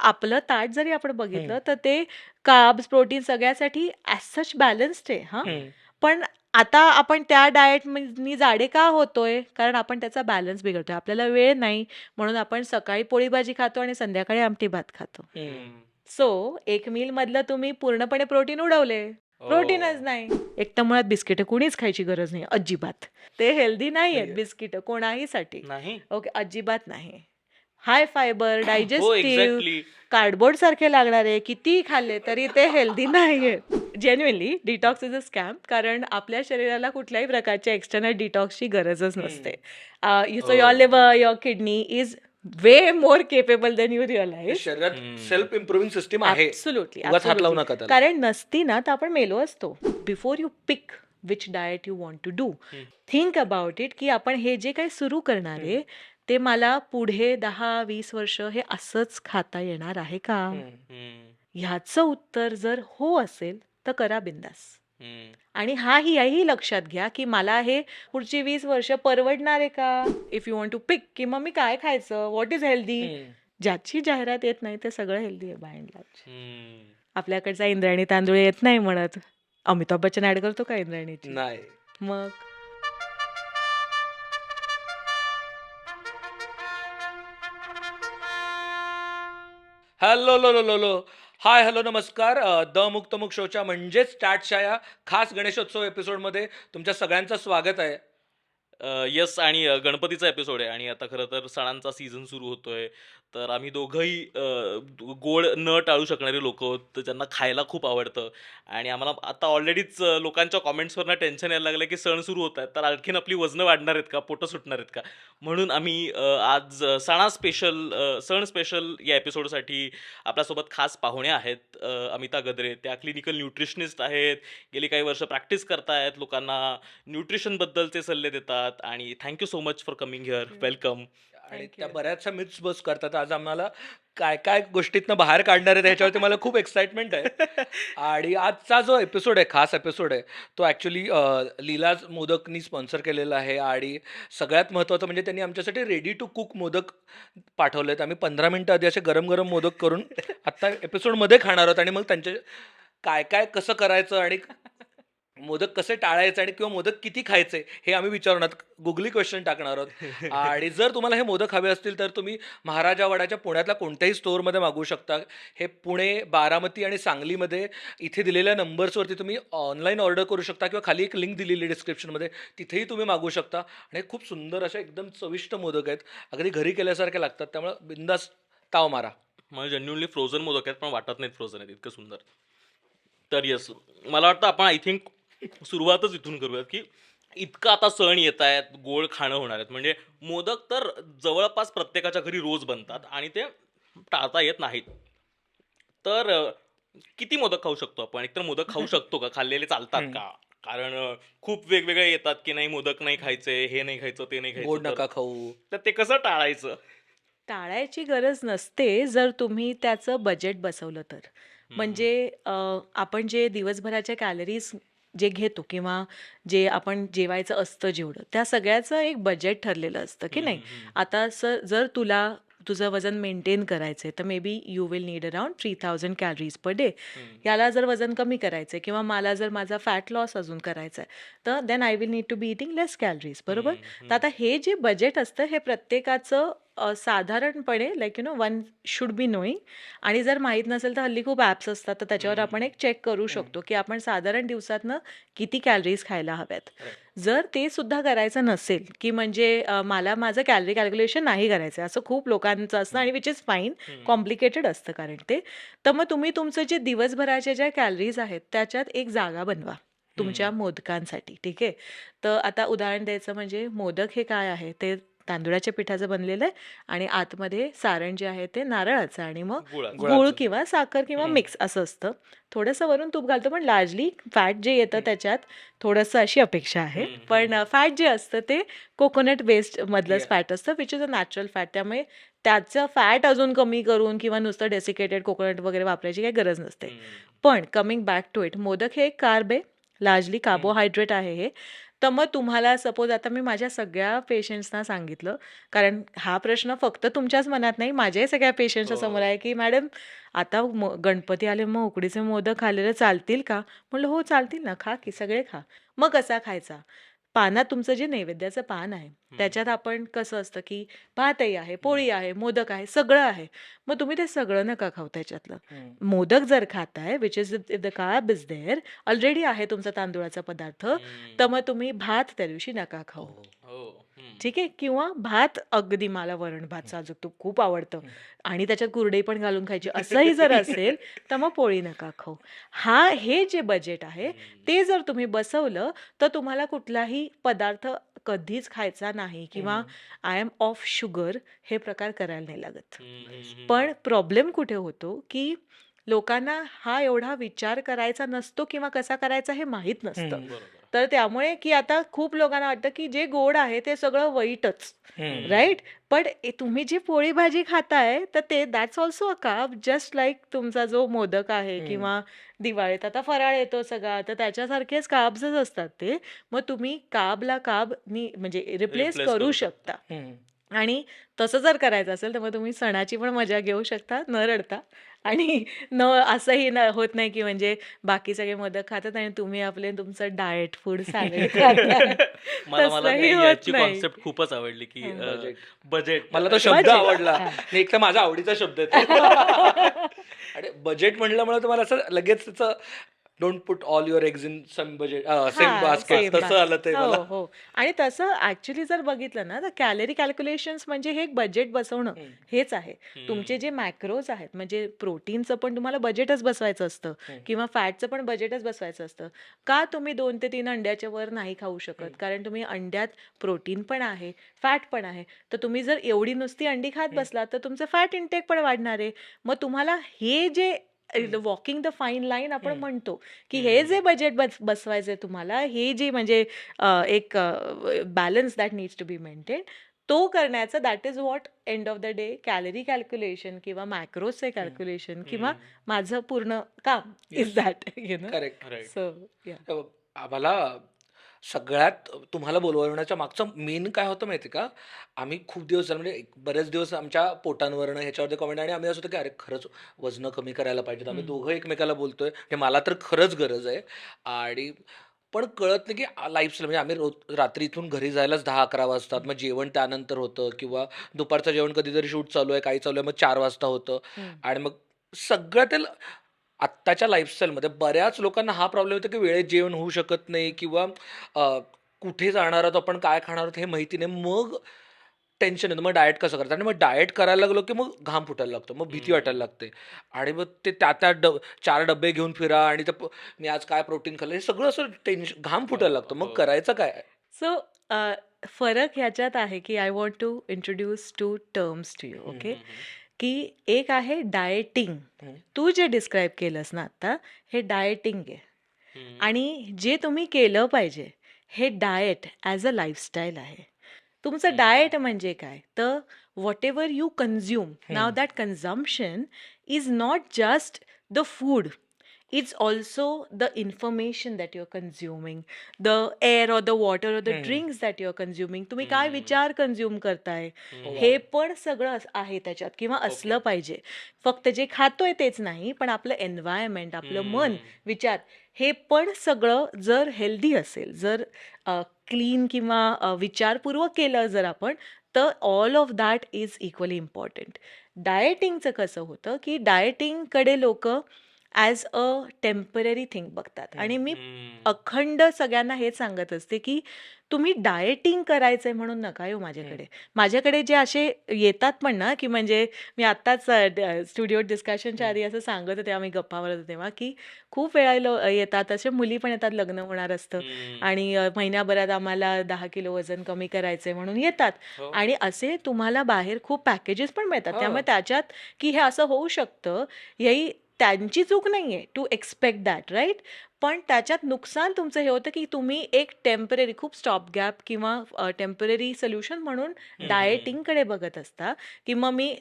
आपलं ताट जरी आपण बघितलं तर ते कार्ब्स, प्रोटीन सगळ्यासाठी ॲज सच बॅलन्स्ड आहे हां. पण आता आपण त्या डाएटनी जाडे का होतोय? कारण आपण त्याचा बॅलन्स बिघडतोय. आपल्याला वेळ नाही म्हणून आपण सकाळी पोळी भाजी खातो आणि संध्याकाळी आमटी भात खातो. सो एक मील मधलं तुम्ही पूर्णपणे प्रोटीन उडवले. प्रोटीनच नाही. एक तर मुळात बिस्किटं कुणीच खायची गरज नाही अजिबात. ते हेल्दी नाही आहेत बिस्किटं कोणाहीसाठी. नाही ओके, अजिबात नाही. हाय फायबर, हो डायजेस्टिव्ह, एक्झॅक्टली कार्डबोर्ड सारखे लागणारे कितीही खाल्ले तरी ते हेल्दी नाहीये. Genuinely detox is a scam, कारण आपल्या शरीराला कुठल्याही प्रकारच्या एक्सटर्नल डिटॉक्सची गरजच नसते. So your liver, your kidney is way more capable than you realise. शरीरात सेल्फ इम्प्रुव्हिंग सिस्टीम आहे. ऍब्सोल्युटली, उगाच हात लावू नका त्याला. कारण नसती ना तर आपण मेलो असतो. Before you pick which diet you want to do, think about it की आपण हे जे काही सुरू करणार आहे ते मला पुढे 10-20 वर्ष हे असंच खाता येणार आहे का? ह्याचं उत्तर जर हो असेल तर करा बिंदास. आणि याही लक्षात घ्या की मला हे पुढची 20 वर्ष परवडणार आहे का? इफ यू वॉन्ट टू पिक की मग मी काय खायचं, व्हॉट इज हेल्दी, ज्याची जाहिरात येत नाही ते सगळं हेल्दी आहे बाय अँड लार्ज. आपल्याकडचा इंद्रायणी तांदूळ येत नाही म्हणत अमिताभ बच्चन ऍड करतो का इंद्रायणीची? नाही. मग hello low low low low hi hello नमस्कार. द मुक्तमुख शोच्या म्हणजेच स्टार्टच्या या खास गणेशोत्सव एपिसोडमध्ये तुमच्या सगळ्यांचं स्वागत आहे. यस आणि गणपतीचा एपिसोड आहे आणि आता खरं तर सणांचा सीझन सुरू होतोय. तर आम्ही दोघंही गोड न टाळू शकणारे लोक आहोत, तर ज्यांना खायला खूप आवडतं. आणि आम्हाला आता ऑलरेडीच लोकांच्या कॉमेंट्सवरनं टेन्शन यायला लागलं की सण सुरू होत आहेत तर आणखीन आपली वजनं वाढणार आहेत का, पोटं सुटणार आहेत का. म्हणून आम्ही आज सण स्पेशल या एपिसोडसाठी आपल्यासोबत खास पाहुणे आहेत. अमिता गद्रे, त्या क्लिनिकल न्यूट्रिशनिस्ट आहेत, गेली काही वर्ष प्रॅक्टिस करतायत, लोकांना न्यूट्रिशनबद्दलचे सल्ले देतात. आणि thank you so much for coming here. Welcome. आणि Thank त्या you. बऱ्याचशा मिथ्स बस करतात. आज आम्हाला काय काय गोष्टीतनं बाहेर काढणार आहे त्याच्यावरती मला खूप एक्साइटमेंट आहे. आणि आजचा जो एपिसोड आहे, खास एपिसोड आहे, तो ॲक्च्युली लीलाज मोदकनी स्पॉन्सर केलेला आहे. आणि सगळ्यात महत्त्वाचं म्हणजे त्यांनी आमच्यासाठी रेडी टू कुक मोदक पाठवले आहेत. आम्ही 15 मिनटं आधी असे गरम गरम मोदक करून आत्ता एपिसोडमध्ये खाणार आहोत. आणि मग त्यांचे काय काय कसं करायचं आणि मोदक कसे टाळायचे आणि किंवा मोदक किती खायचे हे आम्ही विचारणार, गुगली क्वेश्चन टाकणार आहोत. आणि जर तुम्हाला हे मोदक हवे असतील तर तुम्ही महाराजा वाड्याच्या पुण्यातल्या कोणत्याही स्टोअरमध्ये मागवू शकता. हे पुणे, बारामती आणि सांगलीमध्ये इथे दिलेल्या नंबर्सवरती तुम्ही ऑनलाईन ऑर्डर करू शकता किंवा खाली एक लिंक दिलेली डिस्क्रिप्शनमध्ये, तिथेही तुम्ही मागवू शकता. आणि खूप सुंदर असे एकदम चविष्ट मोदक आहेत, अगदी घरी केल्यासारखे लागतात. त्यामुळे बिंदास ताव मारा. मला जेन्युअनली फ्रोझन मोदक आहेत पण वाटत नाहीत फ्रोझन आहेत, इतकं सुंदर. तर येस, मला वाटतं आपण आय थिंक सुरुवातच इथून करूयात की इतकं आता सण येत आहेत, गोड खाणं होणार आहेत, म्हणजे मोदक तर जवळपास प्रत्येकाच्या घरी रोज बनतात आणि ते टाळता येत नाहीत. तर किती मोदक खाऊ शकतो आपण? एकतर मोदक खाऊ शकतो का, खाल्लेले चालतात का? कारण खूप वेगवेगळे येतात की नाही मोदक नाही खायचे, हे नाही खायचं, ते नाही गोड खायचं. नका खाऊ. तर ते कसं टाळायचं? टाळायची गरज नसते जर तुम्ही त्याचं बजेट बसवलं तर. म्हणजे आपण जे दिवसभराच्या कॅलरीज जे घेतो किंवा जे आपण जेवायचं असतं जेवढं, त्या सगळ्याचं एक बजेट ठरलेलं असतं की नाही. आता जर तुला तुझं वजन मेंटेन करायचं आहे तर may be you will need around 3000 calories per day. याला जर वजन कमी करायचं आहे किंवा मला जर माझा फॅट लॉस अजून करायचा आहे तर then I will need to be eating less calories, बरोबर. तर आता हे जे बजेट असतं हे प्रत्येकाचं साधारणपणे like one should be knowing. आणि जर माहीत नसेल तर हल्ली खूप ॲप्स असतात तर त्याच्यावर आपण एक चेक करू शकतो की आपण साधारण दिवसातनं किती कॅलरीज खायला हव्यात. जर ते सुद्धा करायचं नसेल की म्हणजे मला माझं कॅलरी कॅल्क्युलेशन नाही करायचं असं खूप लोकांचं असतं आणि विच इज फाईन, कॉम्प्लिकेटेड असतं कारण ते. तर मग तुम्ही तुमचं जे दिवसभराच्या ज्या कॅलरीज आहेत त्याच्यात एक जागा बनवा तुमच्या मोदकांसाठी, ठीक आहे. तर आता उदाहरण द्यायचं म्हणजे मोदक हे काय आहे, ते तांदुळाच्या पिठाचं बनलेलं आहे आणि आतमध्ये सारण जे आहे ते नारळाचं आणि मग गूळ किंवा साखर किंवा मिक्स असं असतं. थोडंसं वरून तूप घालतो पण लार्जली फॅट जे येतं त्याच्यात थोडंसं अशी अपेक्षा आहे. पण फॅट जे असतं ते कोकोनट बेस्ड मधलंच फॅट असतं which is a natural fat. त्यामुळे त्याचं फॅट अजून कमी करून किंवा नुसतं डेसिकेटेड कोकोनट वगैरे वापरायची काही गरज नसते. पण coming back to it, modak हे एक कार्ब आहे, लार्जली कार्बोहायड्रेट आहे हे. तर मग तुम्हाला सपोज आता मी माझ्या सगळ्या पेशंट्सना सांगितलं, कारण हा प्रश्न फक्त तुमच्याच मनात नाही, माझ्याही सगळ्या पेशंट्सच्या समोर हो. आहे, की मॅडम आता गणपती आले, मग उकडीचे मोदक खाल्लेले चालतील का? म्हटलं हो चालतील ना, खा की सगळे खा. मग कसा खायचा? पानात तुमचं जे नैवेद्याचं पान आहे, त्याच्यात आपण कसं असतं, की भातही आहे, पोळी आहे, मोदक आहे, सगळं आहे. मग तुम्ही ते सगळं नका खाऊ त्याच्यातलं. मोदक जर खाताय, which is the carb is there, already आहे तुमचा तांदूळाचा पदार्थ, तर मग तुम्ही भात त्या दिवशी नका खाऊ. हो. ठीक आहे? किंवा भात अगदी मला वरण भात साजूक तूप खूप आवडतं आणि त्याच्यात कुरडई पण घालून खायची असंही जर असेल, तर मग पोळी नका खाऊ. हे जे बजेट आहे, ते जर तुम्ही बसवलं, तर तुम्हाला कुठलाही पदार्थ कधीच खायचा नाही किंवा आय एम ऑफ शुगर हे प्रकार करायला नाही लागत. पण प्रॉब्लेम कुठे होतो, की लोकांना हा एवढा विचार करायचा नसतो किंवा कसा करायचा हे माहीत नसतं. बरोबर. तर त्यामुळे की आता खूप लोकांना वाटतं, की जे गोड आहे ते सगळं वाईटच, राइट? पण तुम्ही जी पोळी भाजी खाताय, तर ते that's also a carb, just like तुमचा जो मोदक आहे किंवा दिवाळीत आता फराळ येतो सगळा, तर त्याच्यासारखेच कार्ब्सच असतात ते. मग तुम्ही कार्बला कार्बनी म्हणजे रिप्लेस रिप्लेस करू करू शकता. शकता. आणि तसं जर करायचं असेल, तर मग तुम्ही सणाची पण मजा घेऊ शकता न रडता. आणि असंही होत नाही, की म्हणजे बाकी सगळे मोदक खातात आणि तुम्ही आपले तुमचं डाएट फूड सॅलड खाताय. मला मला तसंही होत याची नाही. कॉन्सेप्ट खूपच आवडली, की हं. बजेट. बजेट. मला तो शब्द बजेट. आवडला. हां. आणि एक तर माझा आवडीचा शब्द आहे तो. आणि बजेट म्हटल्यामुळे तुम्हाला असं लगेच त्याचं don't put all your eggs in same basket same तसं आलं ते मला. हो, हो. आणि तसं ॲक्चुअली जर बघितलं ना, तर कॅलरी कॅल्क्युलेशन्स म्हणजे हे एक बजेट बसवणं हेच आहे. तुमचे जे मॅक्रोज आहेत, म्हणजे प्रोटीनचं पण तुम्हाला बजेटच बसवायचं असतं किंवा फॅटचं पण बजेटच बसवायचं असतं. का तुम्ही 2 ते 3 अंड्याच्या वर नाही खाऊ शकत? कारण तुम्ही अंड्यात प्रोटीन पण आहे, फॅट पण आहे. तर तुम्ही जर एवढी नुसती अंडी खात बसलात, तर तुमचं फॅट इंटेक पण वाढणार आहे. मग तुम्हाला हे जे वॉकिंग द फाईन लाईन आपण म्हणतो, की हे जे बजेट बसवायचंय तुम्हाला, हे जे म्हणजे एक balance that needs to be maintain, तो करण्याचा that is what end of the day calorie calculation किंवा मॅक्रोजचे कॅल्क्युलेशन किंवा माझं पूर्ण काम is that correct. Right. So या आम्हाला सगळ्यात तुम्हाला बोलवण्याच्या मागचं मेन काय होतं माहिती का? आम्ही खूप दिवस झाले म्हणजे बरेच दिवस आमच्या पोटांवरनं ह्याच्यावरती कमेंट आणि आम्ही असं होतं की अरे खरंच वजनं कमी करायला पाहिजेत. आम्ही दोघं एकमेकाला बोलतोय. हे मला तर खरंच गरज आहे. आणि पण कळत नाही की लाईफस्टाईल म्हणजे आम्ही रोज रात्री इथून घरी जायलाच 10-11 वाजतात. मग जेवण त्यानंतर होतं किंवा दुपारचं जेवण कधीतरी शूट चालू आहे, काही चालू आहे, मग 4 वाजता होतं. आणि मग सगळं ते आत्ताच्या लाईफस्टाईलमध्ये बऱ्याच लोकांना हा प्रॉब्लेम होतो की वेळेत जेवण होऊ शकत नाही किंवा अ, कुठे जाणार आहोत आपण, काय खाणार आहोत हे माहिती नाही. मग टेन्शन येतं. मग डाएट कसं करायचं? आणि मग डाएट करायला लागलो की मग घाम फुटायला लागतो. मग भीती वाटायला लागते. आणि मग ते त्या 4 डब्बे घेऊन फिरा आणि मी आज काय प्रोटीन खाल्लं हे सगळं असं टेन्शन घाम फुटायला लागतो. मग करायचं काय? सो फरक ह्याच्यात आहे की I want to introduce 2 terms to you, okay? की एक आहे डाएटिंग. तू जे डिस्क्राईब केलंस ना आता, हे डाएटिंग आहे. आणि जे तुम्ही केलं पाहिजे, हे डाएट ॲज अ लाईफस्टाईल आहे. तुमचं डाएट म्हणजे काय? तर whatever you consume, now that consumption is not just the food. It's also the information that you're consuming, the air or the water or the drinks that you're consuming. तुम्ही काय विचार consume करताय, हे पण सगळं आहे त्याच्यात किंवा असलं पाहिजे. फक्त जे खातोय तेच नाही, पण आपलं एन्व्हायरमेंट, आपलं मन, विचार हे पण सगळं जर हेल्दी असेल, जर क्लीन किंवा विचारपूर्वक केलं जर आपण, तर all of that is equally important. डाएटिंगचं कसं होतं, की डाएटिंगकडे लोकं ॲज अ टेम्पररी थिंग बघतात. आणि मी अखंड सगळ्यांना हेच सांगत असते, की तुम्ही डाएटिंग करायचंय म्हणून नका येऊ माझ्याकडे. माझ्याकडे जे असे येतात पण ना, की म्हणजे मी आत्ताच स्टुडिओ डिस्कशनच्या आधी असं सांगत होते, आम्ही गप्पा मारत होतो तेव्हा, की खूप वेळा येतात, अशा मुली पण येतात, लग्न होणार असतं आणि महिन्याभरात आम्हाला 10 किलो वजन कमी करायचंय म्हणून येतात. हो. आणि असे तुम्हाला बाहेर खूप पॅकेजेस पण मिळतात. हो. त्यामुळे त्याच्यात की हे असं होऊ शकतं, ही त्यांची चूक नाहीये टू एक्सपेक्ट दॅट, राईट? पण त्याच्यात नुकसान तुमचं हे होतं, की तुम्ही एक टेम्पररी खूप स्टॉप गॅप किंवा टेम्पररी सोल्युशन म्हणून डाएटिंगकडे बघत असता, की मग मी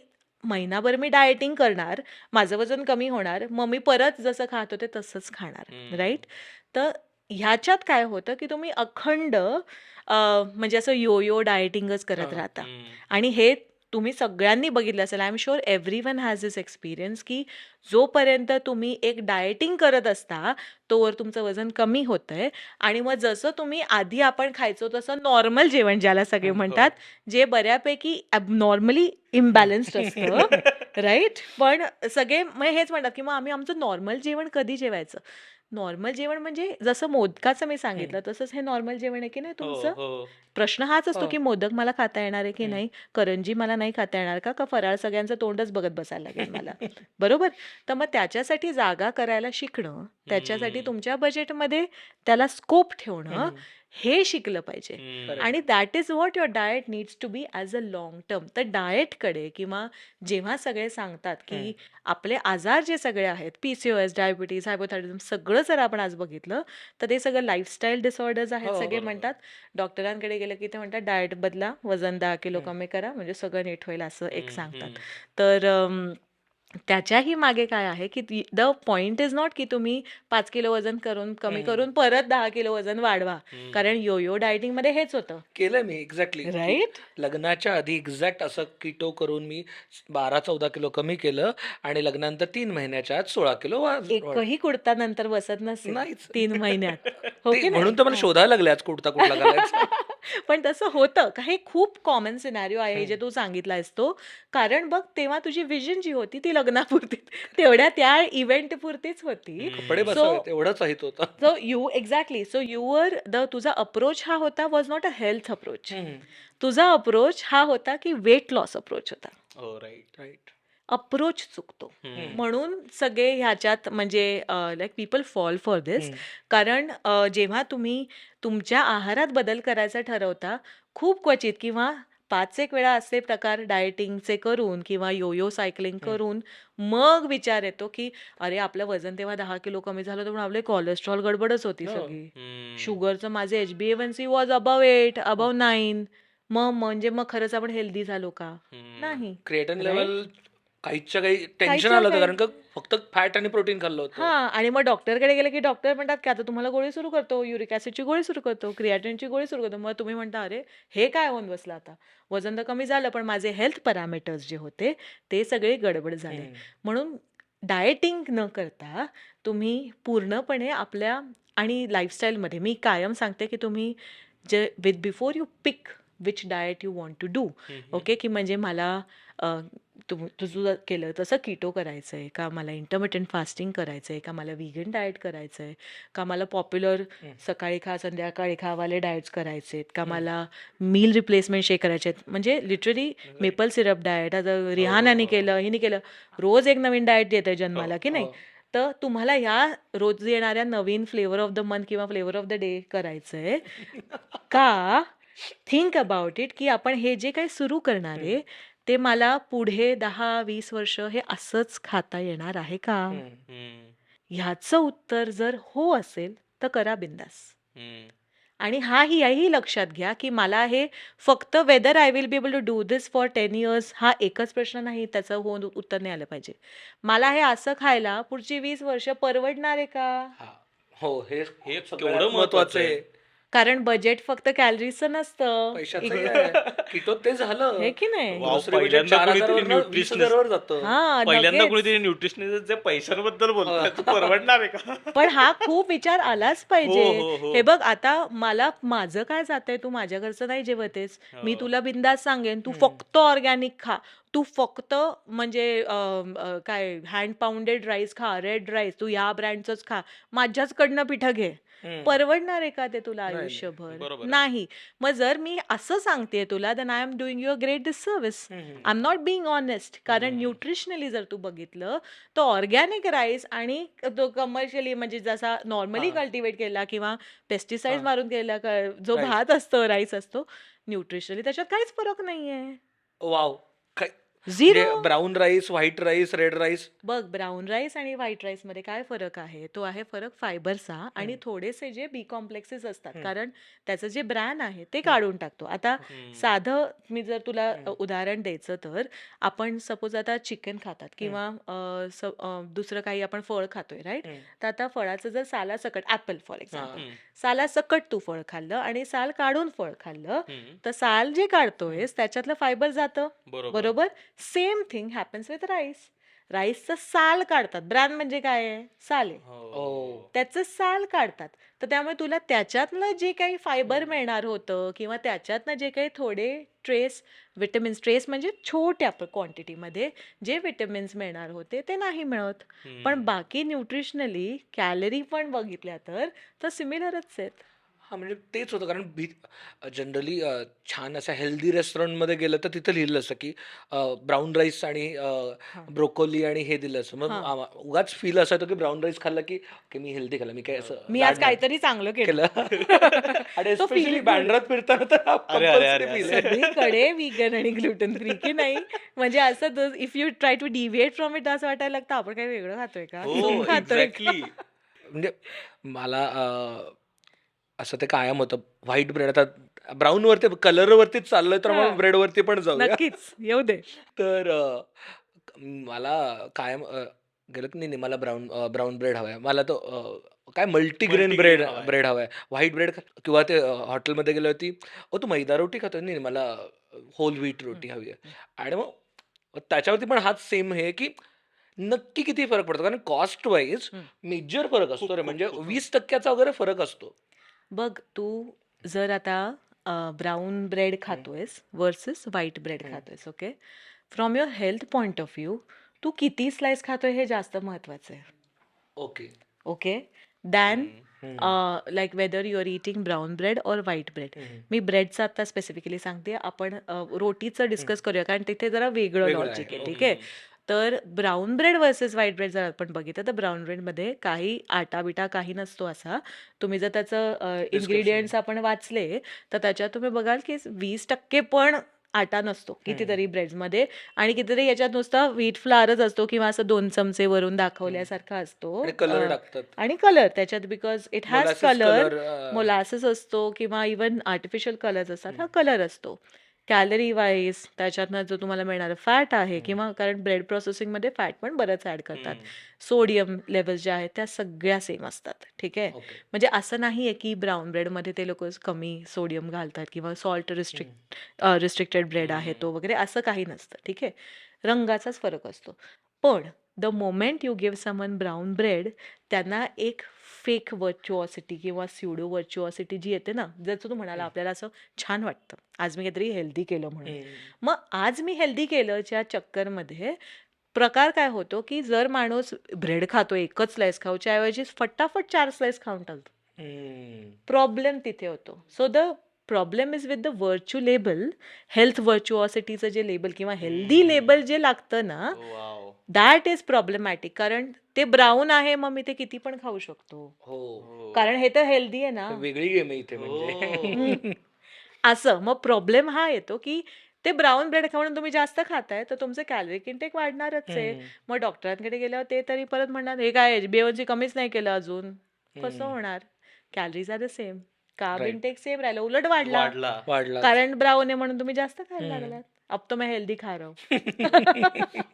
महिनाभर मी डाएटिंग करणार, माझं वजन कमी होणार, मग मी परत जसं खात होते तसंच खाणार, राईट? तर ह्याच्यात काय होतं की तुम्ही अखंड म्हणजे असं यो डाएटिंगच करत हा. राहता. हम्म. आणि हे तुम्ही सगळ्यांनी बघितलं असेल. I am sure everyone has this experience की जोपर्यंत तुम्ही एक डाएटिंग करत असता तोवर तुमचं वजन कमी होतंय आणि मग जसं तुम्ही आधी आपण खायचो तसं नॉर्मल जेवण ज्याला सगळे हम्म. म्हणतात, जे बऱ्यापैकी ॲबनॉर्मली इम्बॅलन्स्ड असतं, राईट? पण सगळे मग हेच म्हणतात की मग आम्ही आमचं नॉर्मल जेवण कधी जेवायचं? नॉर्मल जेवण म्हणजे जसं मोदकाचं मी सांगितलं तसंच हे नॉर्मल जेवण आहे की नाही हो तुमचं? हो प्रश्न हाच असतो हो. की मोदक मला खाता येणार आहे की हम्म. नाही, करंजी मला नाही खाता येणार का फराळ सगळ्यांचं तोंडच बघत बसायला लागेल मला, बरोबर? तर मग त्याच्यासाठी जागा करायला शिकणं, त्याच्यासाठी हम्म. तुमच्या बजेटमध्ये त्याला स्कोप ठेवणं, हम्म. हे शिकलं पाहिजे. हम्म. Correct. आणि that is what your diet needs to be as a long term. तर डाएटकडे किंवा जेव्हा सगळे सांगतात की आपले आजार जे सगळे आहेत, PCOS, डायबिटीज, हायपोथायरॉइडिझम, सगळं जर आपण आज बघितलं तर ते सगळं लाईफस्टाईल डिसऑर्डर्स आहेत. हो, सगळे बरोबर. म्हणतात, डॉक्टरांकडे गेलं की ते म्हणतात डाएट बदला, वजन 10 किलो कमी करा म्हणजे सगळं नीट होईल, असं एक हम्म. सांगतात. हम्म. तर त्याच्याही मागे काय आहे की द पॉइंट इज नॉट की तुम्ही 5 किलो वजन कमी करून परत 10 किलो वजन वाढवा. हम्म. कारण यो डाएटिंगमध्ये हेच होतं, केलंय मी एक्झॅक्टली राईट? लग्नाच्या आधी एक्झॅक्ट असं किटो करून मी 12-14 किलो कमी केलं आणि लग्नानंतर 3 महिन्याच्या आत 16 किलो वाढ एकही कुर्ता नंतर बसत नसेल नाहीच 3 महिन्यात, हो की नाही? म्हणून तर मला शोधायला लागले आज कुठला कुठला घालायचा. पण तसं होतं का? हे खूप कॉमन सिनॅरिओ आहे जे हम्म. तू सांगितलायस तो. कारण बघ तेव्हा तुझी विजन जी होती ती लग्नापुरती, तेवढ्या त्या इव्हेंट पुरतीच होती. कपडे सो बसवायचे एवढंच आहेत होतं. सो एक्झॅक्टली, सो युअर तुझा अप्रोच हा होता was not a health approach. तुझा अप्रोच हा होता की वेट लॉस अप्रोच होता. हो राईट. राईट. अप्रोच चुकतो. हम्म. म्हणून सगळे ह्याच्यात म्हणजे लाईक पीपल फॉल फॉर दिस. कारण जेव्हा तुम्ही तुमच्या आहारात बदल करायचा ठरवता, खूप क्वचित किंवा 5 वेळा असे प्रकार डाएटिंगचे करून किंवा यो सायकलिंग करून मग विचार येतो की अरे आपलं वजन तेव्हा 10 किलो कमी झालं होतं पण आपले कोलेस्ट्रॉल गडबडच होती हो. सगळी. हम्म. शुगरचं माझे HbA1c वॉज अबव 8, अबव 9. मग खरंच आपण हेल्दी झालो का? हम्म. नाही. Creatine Right? लेवल काहीच्या काही टेन्शन काहीच्या आलं होतं काही. कारण का फक्त फॅट आणि प्रोटीन खाल्लं होतं. हां. आणि मग डॉक्टरकडे गेले की डॉक्टर म्हणतात की आता तुम्हाला गोळी सुरू करतो, युरिक ॲसिडची गोळी सुरू करतो, क्रिएटिनची गोळी सुरू करतो. मग तुम्ही म्हणता अरे हे काय होऊन बसलं आता? वजन तर कमी झालं पण माझे हेल्थ पॅरामीटर्स जे होते ते सगळे गडबड झाले. म्हणून डाएटिंग न करता तुम्ही पूर्णपणे आपल्या आणि लाईफस्टाईलमध्ये मी कायम सांगते की तुम्ही जे before you pick which diet you want to do, okay, की म्हणजे मला तुझं केलं तसं कीटो करायचं आहे का, मला इंटरमिटंट फास्टिंग करायचं आहे का, मला व्हिगन डाएट करायचं आहे का, मला पॉप्युलर सकाळी खा संध्याकाळी खावाले डाएट्स करायचे आहेत का, मला मील रिप्लेसमेंट शेक करायचे आहेत. म्हणजे लिटरली मेपल सिरप डाएट आता रिहानाने केलं, हिने केलं, रोज एक नवीन डाएट येते जन्माला की नाही. तर तुम्हाला ह्या रोज येणाऱ्या नवीन फ्लेवर ऑफ द मंथ किंवा फ्लेवर ऑफ द डे करायचं आहे का, थिंक अबाउट इट की आपण हे जे काही सुरू करणार आहे ते मला पुढे 10-20 वर्ष हे असंच खाता येणार आहे का? हम्म. ह्याचं उत्तर जर हो असेल तर करा बिंदास. हम्म. आणि याही लक्षात घ्या की मला हे फक्त whether I will be able to do this for 10 years हा एकच प्रश्न नाही, त्याचं हो उत्तर नाही आलं पाहिजे. मला हे असं खायला पुढची 20 वर्ष परवडणार आहे का? हो हे हे सगळ्यात केवढं महत्वाचं महत्वाचं आहे. आहे. कारण बजेट फक्त कॅलरीजचं नसतं, पैशाचंही आहे. किटो ते झालं. हे की नाही? वाव, दुसरे बजेट पहिल्यांदा 4,000 कोणीतरी वरनं nutritionist- 20,000 वर जातं. हा पहिल्यांदा लगेच. कोणीतरी न्यूट्रिशनिस्ट जे पैशांबद्दल बोलतोय तो परवडणार आहे का? पण हा खूप विचार आलाच पाहिजे. हो, हो. हे बघ आता मला माझं काय जातंय, तू माझ्या घरचं नाही जेवतेस, मी तुला बिंदास सांगेन तू फक्त ऑर्गॅनिक खा, तू फक्त म्हणजे काय हँड पाऊंडेड राईस खा, रेड राईस, तू या ब्रँडचंच खा, माझ्याचकडनं पिठं घे. परवडणार आहे का ते तुला आयुष्यभर? बरोबर आहे. नाही. मग जर मी असं सांगते तुला then I am doing you a great disservice. I am not being honest. कारण न्यूट्रिशनली जर तू बघितलं तर ऑर्गॅनिक राईस आणि तो कमर्शियली म्हणजे जसा नॉर्मली कल्टिवेट केला किंवा पेस्टिसाइड मारून केला जो भात असतो, राईस असतो, न्यूट्रिशनली त्याच्यात काहीच फरक नाहीये. वाव काय झिरो. म्हणजे brown rice, white rice, red rice. बघ, ब्राऊन राईस आणि व्हाईट राईस मध्ये काय फरक आहे? तो आहे फरक फायबरचा आणि थोडेसे जे बी कॉम्प्लेक्सेस असतात, कारण त्याचं जे ब्रॅन आहे ते काढून टाकतो. आता साधं मी जर तुला उदाहरण द्यायचं तर आपण सपोज आता चिकन खातात किंवा दुसरं काही आपण फळ खातोय, राईट? तर आता फळाचं जर सालासकट, ऍपल फॉर एक्झाम्पल, सालासकट तू फळ खाल्लं आणि साल काढून फळ खाल्लं, तर साल जे काढतोयस त्याच्यातलं फायबर जातं, बरोबर. बरोबर? Same thing happens with rice. राईसचं साल काढतात. ब्रॅन म्हणजे काय आहे? साल आहे. हो. त्याचं साल काढतात. तर त्यामुळे तुला त्याच्यातनं जे काही फायबर मिळणार होतं किंवा त्याच्यातनं जे काही थोडे विटॅमिन्स, ट्रेस म्हणजे छोट्या क्वांटिटीमध्ये जे विटॅमिन्स मिळणार होते ते नाही मिळत. पण बाकी न्यूट्रिशनली कॅलरी पण बघितल्या तर सिमिलरच आहेत. हा म्हणजे तेच होतं, कारण जनरली छान असं हेल्दी रेस्टॉरंटमध्ये गेलं तर तिथं लिहिलं असतं की ब्राऊन राईस आणि ब्रोकोली आणि हे दिलं असतं. मग उगाच फील असा येतो की ब्राऊन राईस खाल्ला की मी हेल्दी खाल्लं, मी काय असं मी आज काहीतरी चांगलं केलं. आणि तो स्पेशली feel good. बँड्रात फिरताना तर अरे, अरे, अरे, compulsory feel अरे. आहे. सगळीकडे विगन आणि ग्लुटन फ्री की नाही, म्हणजे असं if you try to deviate from it असं वाटायला लागतं आपण काही वेगळं खातोय का, हो, सूप खातोय का? एक्झॅक्टली. म्हणजे मला असं ते कायम होतं व्हाईट ब्रेड. आता ब्राऊन वरती कलर वरतीच चाललंय तर मग हा. ब्रेड वरती पण जाऊया. नक्कीच येऊ दे. तर मला कायम गेलं की नाही मला ब्राऊन ब्रेड हवाय. मला तो काय मल्टीग्रेन ब्रेड Multigrain हवाय. ब्रेड हवाय. व्हाईट ब्रेड किंवा ते हॉटेलमध्ये गेली होती, तू मैदा रोटी खातोय? नाही, मला होल व्हीट रोटी हवी आहे. आणि मग त्याच्यावरती पण हाच सेम हे की नक्की किती फरक पडतो, कारण कॉस्ट वाईज मेजर फरक असतो रे. म्हणजे 20% वगैरे फरक असतो. बघ, तू जर आता ब्राऊन ब्रेड खातोयस वर्सेस व्हाईट ब्रेड खातोयस, okay, from your health point of view तू किती स्लाइस खातोय हे जास्त महत्वाचं आहे, okay. Okay, than like whether you are eating brown bread और व्हाईट ब्रेड. मी ब्रेडचं आता स्पेसिफिकली सांगते, आपण रोटीचं डिस्कस करूया कारण तिथे जरा वेगळं वेगळं लॉजिक आहे. आहे, ठीक आहे? तर brown bread versus white bread जर आपण बघितलं तर ब्राऊन ब्रेडमध्ये काही आटा बिटा काही नसतो असा. तुम्ही जर त्याचं इन्ग्रेडियंट्स आपण वाचले तर त्याच्यात तुम्ही बघाल की 20% पण आटा नसतो कितीतरी ब्रेड्समध्ये, आणि कितीतरी याच्यात नुसता व्हीट फ्लावरच असतो किंवा असं 2 चमचे वरून दाखवल्यासारखा असतो. आणि कलर टाकतात. आणि कलर त्याच्यात because it has Molasses colour, color, molasses असतो किंवा इवन आर्टिफिशियल कलर्स असतात, हा कलर असतो. कॅलरी वाईज त्याच्यातनं जो तुम्हाला मिळणारा फॅट आहे, किंवा कारण ब्रेड प्रोसेसिंगमध्ये फॅट पण बरंच ॲड करतात, सोडियम लेवल्स ज्या आहेत त्या सगळ्या सेम असतात, ठीक आहे? ओके. म्हणजे असं नाही आहे की ब्राऊन ब्रेडमध्ये ते लोक कमी सोडियम घालतात किंवा सॉल्ट रिस्ट्रिक्टेड ब्रेड आहे तो वगैरे, असं काही नसतं, ठीक आहे? रंगाचाच फरक असतो. पण the moment you give someone brown bread, त्यांना एक फेक व्हर्च्युऑसिटी किंवा स्युडो व्हर्च्युऑसिटी जी येते ना, जसं तू म्हणाला आपल्याला असं छान वाटतं आज मी काहीतरी हेल्दी केलं म्हणून. मग आज मी हेल्दी केलंच्या चक्करमध्ये प्रकार काय होतो की जर माणूस ब्रेड खातो एकच स्लाइस खाऊच्या ऐवजी फटाफट 4 स्लाइस खाऊन टाकतो, प्रॉब्लेम तिथे होतो. So the problem is with the virtue label, health व्हर्च्युऑसिटीचं जे लेबल किंवा हेल्दी लेबल जे लागतं ना, वाव. That is problematic. कारण ते ब्राऊन आहे मग मी ते किती पण खाऊ शकतो, हो. कारण हे तर हेल्दी आहे ना. वेगळी गेम आहे इथे म्हणजे. हम्म. असं मग प्रॉब्लेम हा येतो की ते ब्राऊन ब्रेड खाऊन तुम्ही जास्त खाताय तर तुमचं कॅलरिक इंटेक वाढणारच आहे. मग डॉक्टरांकडे गेल्यावर ते तरी परत म्हणणार हे काय HbA1c कमीच नाही केलं अजून, कसं होणार? Calories are the same, carb Right. Intake same राहिलं, उलट वाढला, वाढला. वाढला. कारण ब्राऊन आहे म्हणून तुम्ही जास्त खायला लागलात. अब तो मैं हेल्दी खा रहा हूं.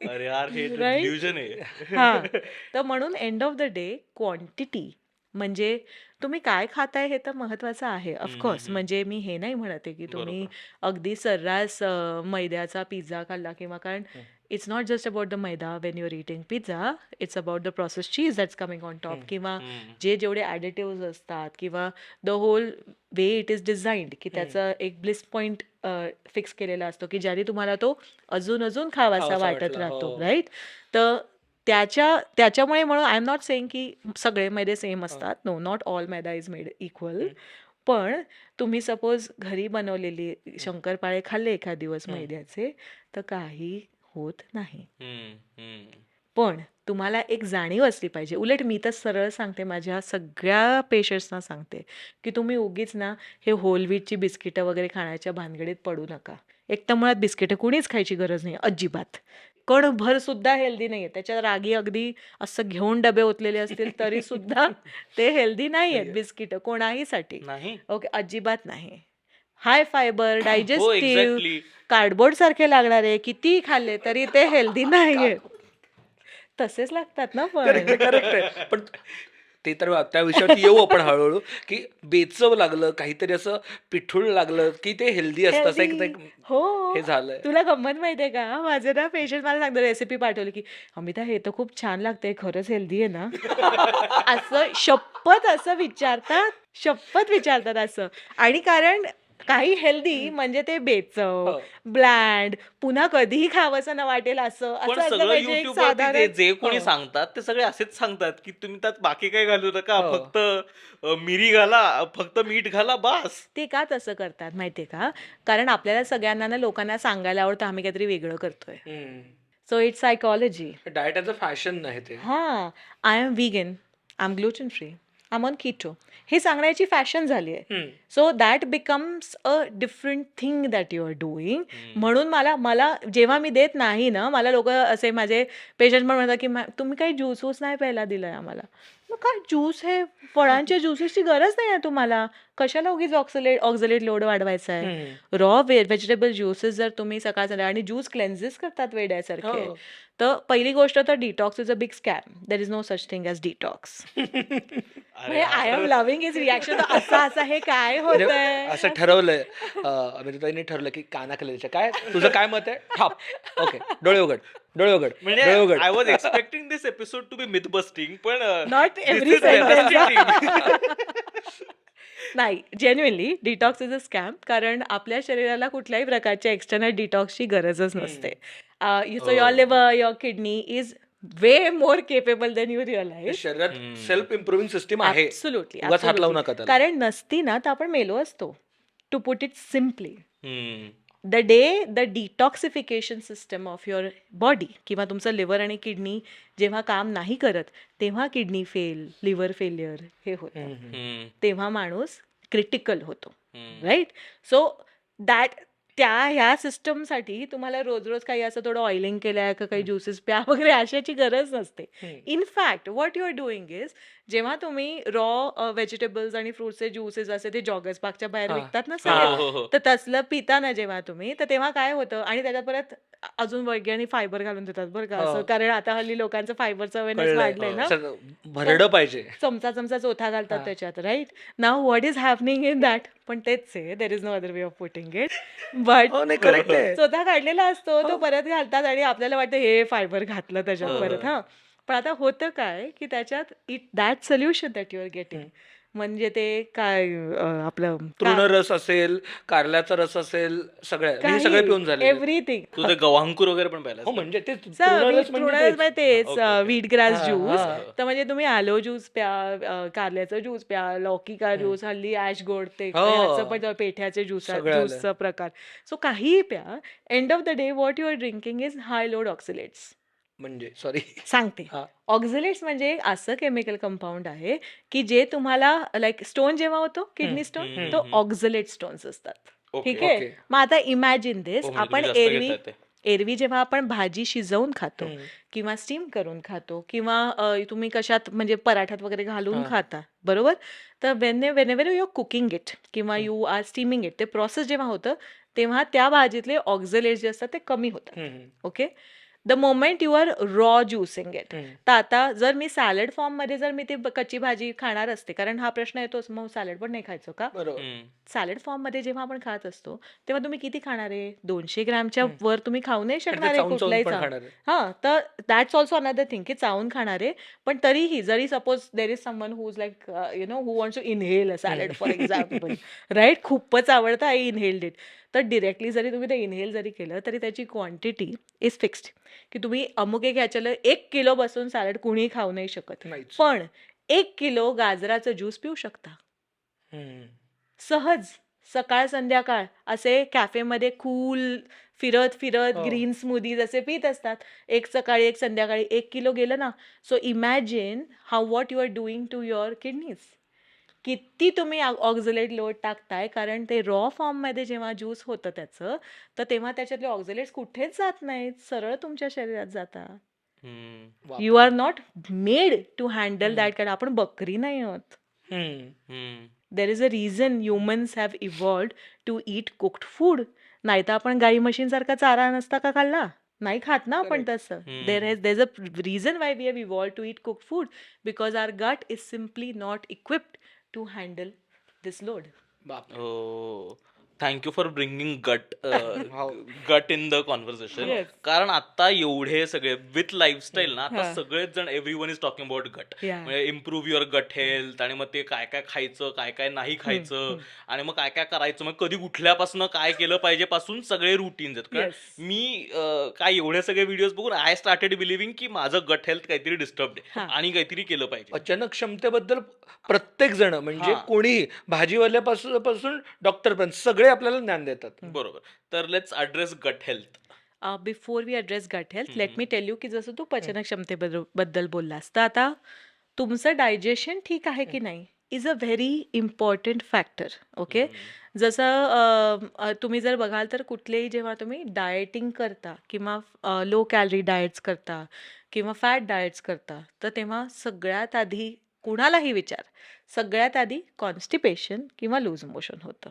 अरे यार, हे Right? डिल्युजन आहे. हा, तर म्हणून end of the day quantity म्हणजे तुम्ही काय खाताय हे तर महत्वाचं आहे ऑफकोर्स. म्हणजे मी हे नाही म्हणत आहे की तुम्ही बरोबर. अगदी सर्रास मैद्याचा पिझ्झा खाल्ला किंवा, कारण it's not just about the maida when you are eating pizza, it's about the process cheese that's coming on top, किंवा जे जेवढे ॲडिटिव्ज असतात किंवा the whole way it is designed की त्याचा एक ब्लिस पॉईंट फिक्स केलेला असतो की ज्याने तुम्हाला तो अजून अजून खावासा खावासा वाटत वाटला, राहतो, हो. राईट? तर त्याच्यामुळे म्हणून आय एम नॉट सेइंग की सगळे मैदे सेम असतात, no, not all maida is made equal. पण तुम्ही सपोज घरी बनवलेली शंकरपाळे खाल्ले एखाद दिवस मैद्याचे तर काही होत नाही. पण तुम्हाला एक जाणीव असली पाहिजे. उलट मी तर सरळ सांगते, माझ्या सगळ्या पेशंट्सना सांगते की तुम्ही उगीच ना हे होल व्हीटची बिस्किटं वगैरे खाण्याच्या भानगडीत पडू नका. एक तर मुळात बिस्किटं कुणीच खायची गरज नाही अजिबात. कणभर सुद्धा हेल्दी नाहीये. त्याच्या रागी अगदी असं घेऊन डबे ओतलेले असतील तरी सुद्धा ते हेल्दी नाहीयेत नाहीये. बिस्किटं कोणाहीसाठी. नाही ओके, अजिबात नाही. हाय फायबर, हो डायजेस्टिव्ह, एक्झॅक्टली कार्डबोर्ड सारखे लागणारे कितीही खाल्ले तरी ते हेल्दी नाहीयेत. तसेच लागतात ना करेक्ट आहे, पण. करेक्ट आहे. पण ते तर त्या विषयावरती येऊ आपण हळूहळू, की बेचव लागलं, काहीतरी असं पिठूळ लागलं, की ते हेल्दी असतं. असं हेल्दी. एक हो. हे झालंय. तुला गंमत माहितीये का? माझे ना पेशंट मला सांगतो रेसिपी पाठवली, की "अमिता हे तर खूप छान लागतंय. खरंच हेल्दी आहे ना?" असं शपथ असं विचारतात. शपथ विचारतात असं. आणि कारण काही हेल्दी म्हणजे ते बेचव, हो. ब्लँड, पुन्हा कधीही खावंसं न वाटेल असं. पण असं असलं सगळं पाहिजे एक युट्यूब वरती ते साधारण. जे कोणी हो. सांगतात ते सगळे असेच सांगतात की तुम्ही त्यात बाकी काही घालू नका, हो. फक्त मिरी घाला, फक्त मीठ घाला, बास. ते का तसं करतात माहितीये का? कारण आपल्याला सगळ्यांना ना लोकांना सांगायला आवडतं आम्ही काहीतरी वेगळं करतोय. So it's psychology. Diet as a fashion आहे ते. हां, I am vegan, I am gluten free, I am on keto. हे सांगण्याची फॅशन झाली आहे. Hmm. So that becomes a different thing that you are doing. Hmm. म्हणून मला मला जेव्हा मी देत नाही ना, मला लोक असे माझे पेशंट पण म्हणतात की तुम्ही काही ज्यूस वूस नाही प्यायला दिलंय आम्हाला." मग काय ज्यूस, हे फळांच्या ज्युसेसची गरज नाही आहे तुम्हाला. कशाला उगीच ऑक्झलेट लोड वाढवायचा आहे. हम्म. रॉ व्हेजिटेबल ज्युसेस जर तुम्ही सकाळ संध्याकाळ, आणि ज्यूस क्लेन्झेस करतात वेड्यासारखे. हो. तर पहिली गोष्ट तर detox is a big scam. There is no such thing as detox. अरे म्हणजे I am loving his reaction. असं हे काय म्हणजे होतंय असं ठरवलंय, अमिताताईंनी ठरवलं की कानाखाली काय तुझं काय मत आहे, ठाप. ओके, डोळे उघड, डोळे उघड, म्हणजे डोळे उघड. I was expecting this episode to be myth busting, पण not this every is sentence. Devastating. नाही, genuinely detox is a scam. कारण आपल्या शरीराला कुठल्याही प्रकारच्या एक्सटर्नल डिटॉक्सची गरजच नसते. So your liver, your kidney is way more capable than you realise. शरीरात सेल्फ इम्प्रुव्हिंग सिस्टीम आहे. ॲब्सोल्युटली, उगाच हात लावू ॲब्सोल्युटली. नका त्याला. कारण नसती ना तर आपण मेलो असतो. टू पुट इट सिम्पली, हम्म. The day the detoxification system of your body किंवा तुमचं लिव्हर आणि किडनी जेव्हा काम नाही करत, तेव्हा किडनी फेल, लिव्हर फेल्युअर हे होतं. हम्म. तेव्हा माणूस क्रिटिकल होतो. हम्म. राईट? सो दॅट ह्या सिस्टमसाठी तुम्हाला रोज रोज काही असं थोडं ऑइलिंग केलंय का, काही ज्युसेस प्या वगैरे अशाची गरज नसते. In fact what you are doing is, जेव्हा तुम्ही रॉ व्हेजिटेबल्स आणि फ्रुट्सचे ज्युसेस असे ते जॉगर्स पार्कच्या बाहेर हा. विकतात ना हो सगळे, हो हो. तर तसलं पिता ना जेव्हा तुम्ही, तर तेव्हा काय होतं, आणि त्याच्यात परत अजून वैज्ञानिक फायबर घालून देतात बरं का. असं हो. कारण आता हल्ली लोकांचं फायबरचं अवेअरनेस कळलंय. वाढलंय ना. सगळं भरडं पाहिजे. चमचा चोथा घालतात हा. त्याच्यात. Right now what is happening in that. पण तेच आहे, there is no other way of putting it. But हो, नाही, करेक्ट आहे. चोथा काढलेला असतो तो परत घालतात आणि आपल्याला वाटतं हे फायबर घातलं त्याच्यात परत. हा, पण आता होतं काय की त्याच्यात that solution that you are getting, म्हणजे ते काय आपलं तृणरस असेल, कारल्याचा रस असेल, हे सगळे पिऊन झाले. एव्हरीथिंग. तू ते गव्हांकूर वगैरे पण प्यायलास हो, का? म्हणजे ते तृणरस म्हणजे तेच. तेच ओके, ओके. व्हीट ग्रास हा, ज्यूस. हा. तर म्हणजे तुम्ही ॲलो ज्यूस प्या, कारल्याचं ज्यूस प्या, लौकी का ज्यूस, हल्ली ॲश गोड ते हो. ह्याचं पण पेठ्याचे सगळं आलं. ज्यूसचा प्रकार. सो काहीही प्या, end of the day what you are drinking is high load oxalates. म्हणजे सॉरी. सांगते, हा. ऑक्झलेट्स म्हणजे एक असं केमिकल कंपाऊंड आहे की जे तुम्हाला लाईक स्टोन जेव्हा होतो किडनी स्टोन, तो ऑक्झलेट स्टोन्स असतात. ओके, ठीक आहे. ओके. मग आता इमॅजिन दिस, हो, म्हणजे आपण तुम्ही जास्त घेताय ते. एरवी जेव्हा आपण भाजी शिजवून खातो किंवा स्टीम करून खातो किंवा तुम्ही कशात म्हणजे पराठ्यात वगैरे घालून हा. खाता, बरोबर? तर whenever you are cooking it किंवा यू आर स्टीमिंग इट, ते प्रोसेस जेव्हा होतं तेव्हा त्या भाजीतले ऑक्झलेट्स जे असतात ते कमी होतात. Okay. The moment you are raw juicing it. तर आता जर मी सॅलड फॉर्ममध्ये जर मी ती कच्ची भाजी खाणार असते, कारण हा प्रश्न येतोच, मग सॅलड पण नाही खायचं का? बरोबर. सॅलड फॉर्ममध्ये जेव्हा आपण खात असतो तेव्हा तुम्ही किती खाणार आहे? 200 ग्रॅमच्या वर तुम्ही खाऊ नाही शकणार आहे चावून चावून कुठलाही पण चाव. खाणार आहे. हां, तर दॅट्स ऑल्सो अनदर थिंग की चावून खाणार आहे. पण तरीही जरी suppose there is someone who is like who wants to inhale a salad for example, right? खूपच आवडतं, आय इनहेल्ड इट. तर डिरेक्टली जरी तुम्ही ते इनहेल जरी केलं तरी त्याची क्वांटिटी इज फिक्स्ड, की तुम्ही अमुक एक ह्याच्याला 1 किलो बसून सॅलड कुणीही खाऊ नाही शकत. नाहीच. पण 1 किलो गाजराचं ज्यूस पिऊ शकता सहज, सकाळ संध्याकाळ असे कॅफेमध्ये कूल फिरत हो. ग्रीन स्मूदीज असे पित असतात. एक सकाळी एक संध्याकाळी 1 किलो गेलं ना. So imagine how what you are doing to your kidneys. किती तुम्ही ऑक्झलेट लोड टाकताय, कारण ते रॉ फॉर्ममध्ये जेव्हा ज्यूस होतं त्याचं, तर तेव्हा त्याच्यातले ऑक्झलेट्स कुठेच जात नाहीत, सरळ तुमच्या शरीरात जातात. हम्म. यू आर बापरे. Not made to handle hmm. That, कारण आपण बकरी नाही आहोत. Hmm. Hmm. There is a reason humans have evolved to eat cooked food. नाही तर आपण गाई म्हशींसारखा चारा नसता का खाल्ला, नाही खात ना आपण करेक्ट. तसं. Hmm. There is a reason why we have evolved to eat cooked food, because our gut is simply not equipped to handle this load. बापरे. हो. थँक यू फॉर ब्रिंगिंग गट हो. गट इन द कॉन्व्हर्सेशन. येस. कारण आता एवढे सगळे with lifestyle ना, आता हा. सगळेच जण everyone is talking about gut. या. म्हणजे इम्प्रूव्ह युअर गट हेल्थ, आणि मग ते काय काय खायचं, काय काय नाही खायचं, आणि मग काय काय करायचं, मग कधी उठल्यापासून काय केलं पाहिजे पासून सगळे रुटीन्स आहेत. कारण येस. मी काय एवढे सगळे व्हिडिओज बघून आय स्टार्टेड बिलिव्हिंग की माझं गट हेल्थ काहीतरी डिस्टर्ब आहे हा. आणि काहीतरी केलं पाहिजे. पचन क्षमतेबद्दल प्रत्येक जण म्हणजे हा. कोणीही भाजीवाल्यापासून डॉक्टर पण सगळे आपल्याला ज्ञान देतात. बरोबर. तर let's address gut health. Before we address gut health, let me tell you की जसं तू पचनक्षमतेबद्दल बोललास, तर आता तुमचं डायजेशन ठीक आहे की नाही is a very important factor. Okay. जसं तुम्ही जर बघाल तर कुठलेही जेव्हा तुम्ही डाएटिंग करता किंवा लो कॅलरी डाएट्स करता किंवा फॅट डाएट्स करता, तर तेव्हा सगळ्यात आधी कुणालाही विचार, सगळ्यात आधी कॉन्स्टिपेशन किंवा लूज मोशन होतं.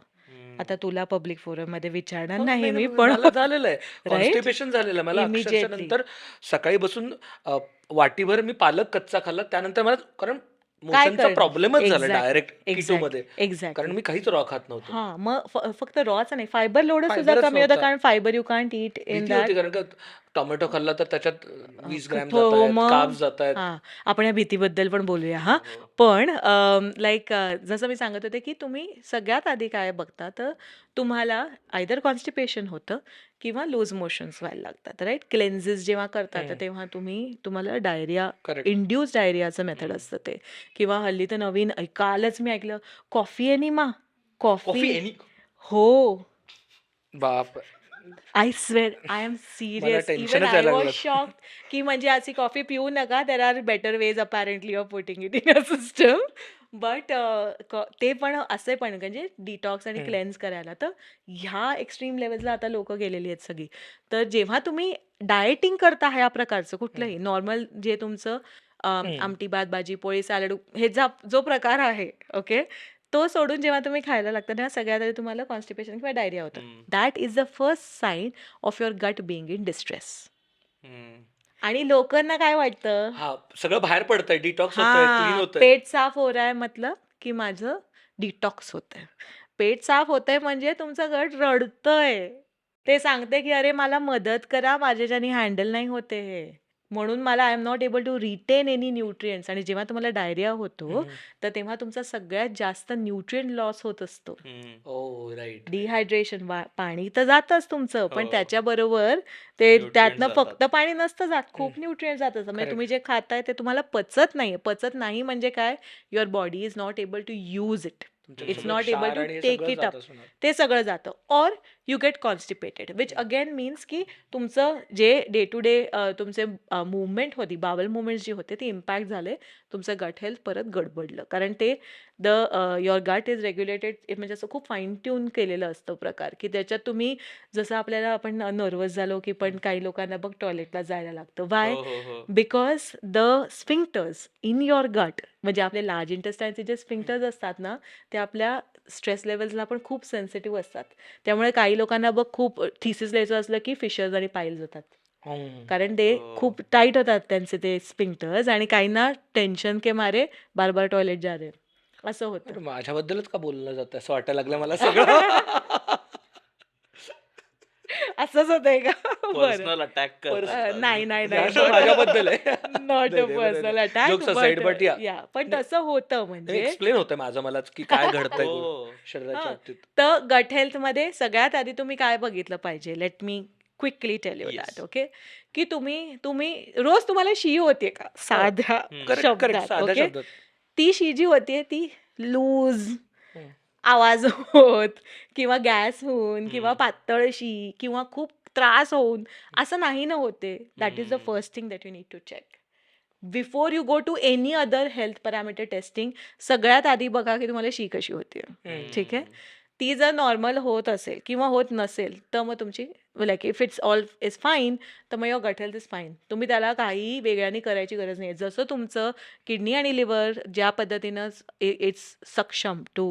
आता तुला पब्लिक फोरममध्ये विचारणार हो, नाही नाही मी, नाही, पण मला झालेलं आहे राईट, कॉन्स्टिपेशन झालेलं आहे मला अक्षरशः. इमिजिएटली. नंतर सकाळी बसून वाटीभर मी पालक कच्चा खाल्ला, त्यानंतर मला कारण काय मोशनचा करणार? प्रॉब्लेमच झाला एक्झॅक्टली, डायरेक्ट किटो एक्झॅक्टली, मध्ये, कारण एक्झॅक्टली. मी काहीच रॉ खात नव्हतो. हा, मग फक्त रॉच नाही, फायबर लोड सुद्धा फायबरच कमी होता, नव्हता. कारण fibre you can't eat in भीती दॅट. होती कारण का टोमॅटो खाल्ला तर त्याच्यात 20 ग्रॅम हो जात आहेत, मग कार्ब्स जात आहेत. हा, आपण या भीतीबद्दल पण बोलूया. हा, हो. पण लाईक जसं मी सांगत होते की तुम्ही सगळ्यात आधी काय बघता, तर तुम्हाला आयदर कॉन्स्टिपेशन होतं किंवा लूज मोशन्स व्हायला लागतात. राईट. क्लेन्झेस जेव्हा करतात तर हम्म. तेव्हा तुम्हाला डायरिया, करेक्ट. इंड्यूस डायरियाचं मेथड असतं ते. किंवा हल्ली तर नवीन कालच मी ऐकलं, coffee enema. Coffee coffee, any हो. बाप, आय स्वेअर, आय एम मला सिरियस. इवन टेन्शनच आय यायला वॉज लागलं. शॉक्ड की म्हणजे अशी कॉफी पिऊ नका. There are better ways apparently of putting it in a system. But ते पण असे पण म्हणजे डिटॉक्स आणि हम्म. क्लेन्स करायला, तर ह्या एक्स्ट्रीम लेवलला आता लोक गेलेली आहेत सगळी. तर जेव्हा तुम्ही डाएटिंग करता ह्या प्रकारचं कुठलंही नॉर्मल जे तुमचं हम्म. आमटी भात भाजी पोळी सॅलड हे जो प्रकार आहे, ओके, तो सोडून जेव्हा तुम्ही खायला लागता तेव्हा सगळ्यात आधी तुम्हाला कॉन्स्टिपेशन किंवा डायरिया होतं. That is the first sign of your gut being in distress. आणि लोकांना काय वाटतं, हा, सगळं बाहेर पडतंय, डिटॉक्स होतंय, क्लीन हा, होतंय. पेट साफ हो रहा है मतलब की माझं डिटॉक्स होतंय. पेट साफ होतंय म्हणजे तुमचं गट रडतंय. ते सांगते की अरे मला मदत करा, माझ्याच्यानी हँडल नाही होते हे, म्हणून मला I am not able to retain any nutrients. आणि जेव्हा तुम्हाला डायरिया होतो, हम्म. तर तेव्हा तुमचा सगळ्यात जास्त न्यूट्रिएंट लॉस होत असतो. ओ राईट. डिहायड्रेशन, पाणी तर जातच तुमचं, पण हो. त्याच्याबरोबर ते Nutrients त्यातनं जातात. फक्त पाणी नसतं जात, खूप न्यूट्रिएंट जात असतं. म्हणजे Correct. तुम्ही जे खाताय ते तुम्हाला पचत नाही म्हणजे काय, your body is not able to use it, तुमचं इट्स सगळं नॉट एबल क्षार टू आणि हे टेक सगळं इट जात अप. असणार. ते सगळं जातं. Or you get constipated, which again means की तुमचं जे डे टू डे तुमचे मुवमेंट होती, बावल मुवमेंट्स जी होते ते इम्पॅक्ट झाले, तुमचं गट हेल्थ परत गडबडलं. कारण ते युअर गट इज रेग्युलेटेड, म्हणजे असं खूप फाईन ट्यून केलेलं असतं प्रकार, की त्याच्यात तुम्ही जसं आपल्याला आपण नर्वस झालो की पण काही लोकांना बघ टॉयलेटला जायला लागतं. Y? Because the sphincters in your गट, म्हणजे आपले लार्ज इंटेस्टाईनचे जे स्फिंक्टर्स असतात ना, ते आपल्या स्ट्रेस लेवल्सला पण खूप सेन्सिटिव्ह असतात. त्यामुळे काही लोकांना बघ खूप थिसिस लिहायचं असलं की फिशर्स आणि पाईल्स होतात, हम्म. कारण ते खूप टाईट होतात त्यांचे ते स्फिंक्टर्स, आणि काहींना टेन्शन के मारे बार बार टॉयलेट जा रहे, असं होतं. अरे, माझ्याबद्दलच का बोलणं जातं असं वाटायला लागलं मला सगळं. असंच होतंय का? बरं. पर्सनल अटॅक नाही नाही जास्त नाही, माझ्याबद्दल आहे. Not a personal attack, jokes aside, but या, पण तसं होतं म्हणजे. एक्सप्लेन होतं माझं मलाच की काय घडतंय शरीराच्या हा. बाबतीत. तर गट हेल्थमध्ये सगळ्यात आधी तुम्ही काय बघितलं पाहिजे, let me quickly tell you Yes. That. Okay, की तुम्ही रोज तुम्हाला शी होते का साध्या करेक्ट करेक्ट, शब्दात? साध्या ओके, शब्दात. ती शी जी होतीये ती लूज हम्म. आवाज होत किंवा गॅस होऊन किंवा पातळ शी किंवा खूप त्रास होऊन असं नाही ना होते. That is the first thing that you need to check. Before you go to any other health parameter testing सगळ्यात आधी बघा की तुम्हाला शी कशी होते. ठीक आहे. ती जर नॉर्मल होत असेल किंवा होत नसेल तर मग तुमची like if it's all is fine तर मग your gut health is fine. तुम्ही त्याला काही वेगळ्याने करायची गरज नाही. जसं तुमचं किडनी आणि लिव्हर ज्या पद्धतीनं इट्स सक्षम टू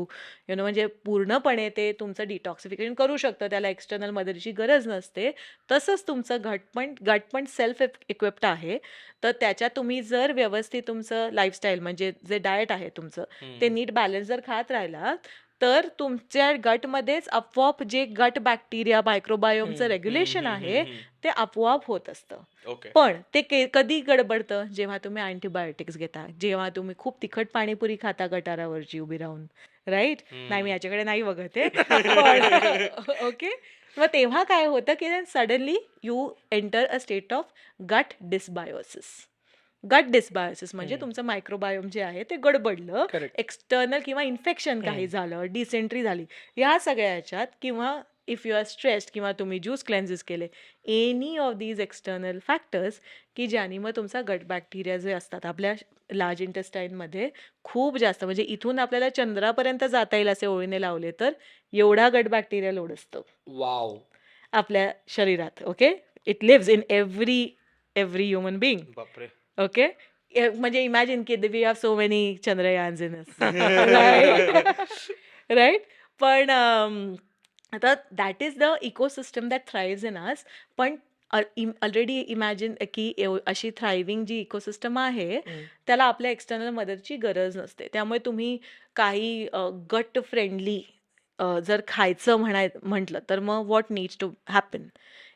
म्हणजे पूर्णपणे ते तुमचं डिटॉक्सिफिकेशन करू शकतं, त्याला एक्सटर्नल मदतीची गरज नसते, तसंच तुमचं गट पण सेल्फ इक्विप्ड आहे. तर त्याच्यात तुम्ही जर व्यवस्थित तुमचं लाईफस्टाईल म्हणजे जे डाएट आहे तुमचं ते नीट बॅलन्स जर खात राहिलात तर तुमच्या गटमध्येच आपोआप जे गट बॅक्टेरिया मायक्रोबायोमचं रेग्युलेशन आहे ते आपोआप होत असतं. ओके. पण ते कधी गडबडतं जेव्हा तुम्ही अँटीबायोटिक्स घेता, जेव्हा तुम्ही खूप तिखट पाणीपुरी खाता गटारावरची उभी राहून, राईट? नाही, मी याच्याकडे नाही बघत आहे. पण ओके, मग तेव्हा काय होतं की suddenly you enter a state of gut dysbiosis. Gut dysbiosis म्हणजे तुमचं मायक्रोबायोम जे आहे ते गडबडलं, करेक्ट. एक्सटर्नल किंवा इन्फेक्शन काही झालं, डिसेंट्री झाली, या सगळ्या ह्याच्यात, किंवा इफ यू आर स्ट्रेस्ड किंवा तुम्ही ज्यूस क्लेन्सेस केले, any of these external factors की ज्याने मग तुमचा गट बॅक्टेरिया जे असतात आपल्या लार्ज इंटेस्टाईनमध्ये खूप जास्त, म्हणजे इथून आपल्याला चंद्रापर्यंत जाता येईल असे ओळीने लावले तर एवढा गट बॅक्टेरिया लोड असतो वाव. आपल्या शरीरात. Okay, it lives in every human being. बापरे. ओके, म्हणजे इमॅजिन की we have so many Chandrayaans in us, right? पण आता that is the ecosystem that thrives in us. पण ऑलरेडी इमॅजिन की अशी थ्रायव्हिंग जी इकोसिस्टम आहे त्याला आपल्या एक्सटर्नल मदतची गरज नसते. त्यामुळे तुम्ही काही गट फ्रेंडली जर खायचं म्हटलं तर मग what needs to happen